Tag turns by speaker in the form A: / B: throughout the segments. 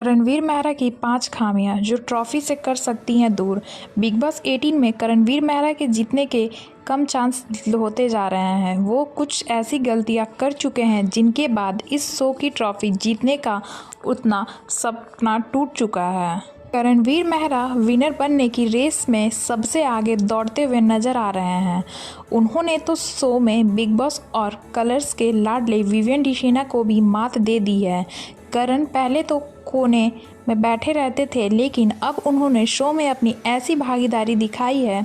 A: रणवीर मेहरा की 5 खामियां जो ट्रॉफी से कर सकती हैं दूर। बिग बॉस 18 में रणवीर मेहरा के जीतने के कम चांस होते जा रहे हैं। वो कुछ ऐसी गलतियां कर चुके हैं जिनके बाद इस शो की ट्रॉफी जीतने का उतना सपना टूट चुका है। रणवीर मेहरा विनर बनने की रेस में सबसे आगे दौड़ते हुए नजर आ रहे हैं। उन्होंने तो शो में बिग बॉस और कलर्स के लाडले विवियन डिसीना को भी मात दे दी है। करण पहले तो कोने में बैठे रहते थे, लेकिन अब उन्होंने शो में अपनी ऐसी भागीदारी दिखाई है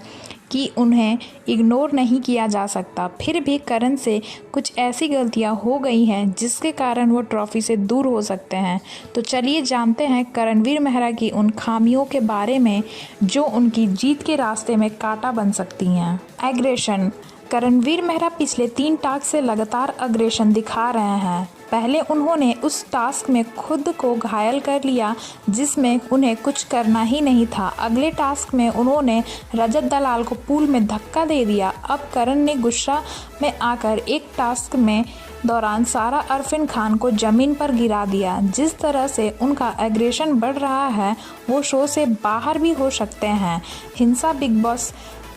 A: कि उन्हें इग्नोर नहीं किया जा सकता। फिर भी करण से कुछ ऐसी गलतियां हो गई हैं जिसके कारण वो ट्रॉफी से दूर हो सकते हैं। तो चलिए जानते हैं रणवीर मेहरा की उन खामियों के बारे में जो उनकी जीत के रास्ते में कांटा बन सकती हैं। एग्रेशन। रणवीर मेहरा पिछले 3 टास्क से लगातार अग्रेशन दिखा रहे हैं। पहले उन्होंने उस टास्क में खुद को घायल कर लिया जिसमें उन्हें कुछ करना ही नहीं था। अगले टास्क में उन्होंने रजत दलाल को पूल में धक्का दे दिया। अब करण ने गुस्सा में आकर एक टास्क में दौरान सारा अरफिन खान को जमीन पर गिरा दिया। जिस तरह से उनका एग्रेशन बढ़ रहा है वो शो से बाहर भी हो सकते हैं। हिंसा बिग बॉस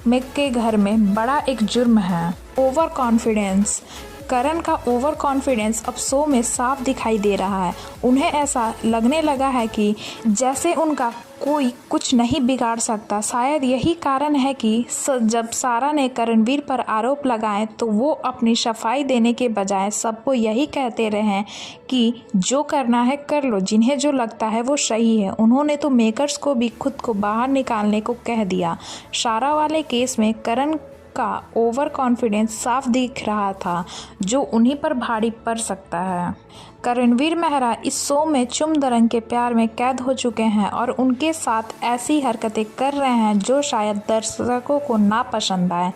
A: में के घर में बड़ा एक जुर्म है। Over confidence. करण का ओवर कॉन्फिडेंस अब शो में साफ दिखाई दे रहा है। उन्हें ऐसा लगने लगा है कि जैसे उनका कोई कुछ नहीं बिगाड़ सकता। शायद यही कारण है कि जब सारा ने रणवीर पर आरोप लगाए तो वो अपनी सफाई देने के बजाय सबको यही कहते रहे कि जो करना है कर लो, जिन्हें जो लगता है वो सही है। उन्होंने तो मेकर्स को भी खुद को बाहर निकालने को कह दिया। सारा वाले केस में करण का ओवर कॉन्फिडेंस साफ दिख रहा था जो उन्हीं पर भारी पड़ सकता है। रणवीर मेहरा इस शो में चुम दरंग के प्यार में कैद हो चुके हैं और उनके साथ ऐसी हरकतें कर रहे हैं जो शायद दर्शकों को ना पसंद आए।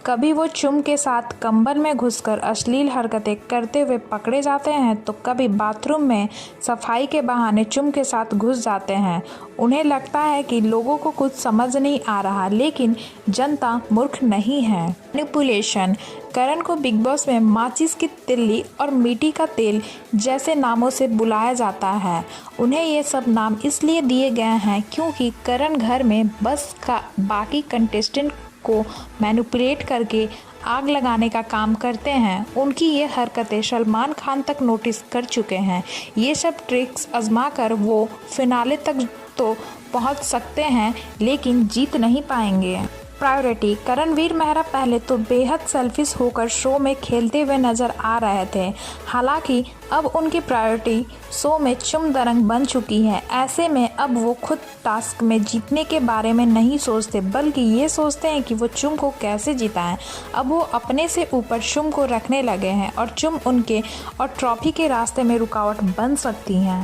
A: कभी वो चुम के साथ कंबल में घुसकर अश्लील हरकतें करते हुए पकड़े जाते हैं तो कभी बाथरूम में सफाई के बहाने चुम के साथ घुस जाते हैं। उन्हें लगता है कि लोगों को कुछ समझ नहीं आ रहा, लेकिन जनता मूर्ख नहीं है। मैनिपुलेशन। करण को बिग बॉस में माचिस की तिल्ली और मिट्टी का तेल जैसे नामों से बुलाया जाता है। उन्हें ये सब नाम इसलिए दिए गए हैं क्योंकि करण घर में बस का बाकी कंटेस्टेंट को मैनिपुलेट करके आग लगाने का काम करते हैं। उनकी ये हरकतें सलमान खान तक नोटिस कर चुके हैं। ये सब ट्रिक्स आजमा कर वो फिनाले तक तो पहुंच सकते हैं लेकिन जीत नहीं पाएंगे। प्रायोरिटी। रणवीर मेहरा पहले तो बेहद सेल्फिश होकर शो में खेलते हुए नजर आ रहे थे, हालांकि अब उनकी प्रायोरिटी शो में चुम दरंग बन चुकी है। ऐसे में अब वो खुद टास्क में जीतने के बारे में नहीं सोचते बल्कि ये सोचते हैं कि वो चुम को कैसे जिताएं। अब वो अपने से ऊपर चुम को रखने लगे हैं और चुम उनके और ट्रॉफी के रास्ते में रुकावट बन सकती हैं।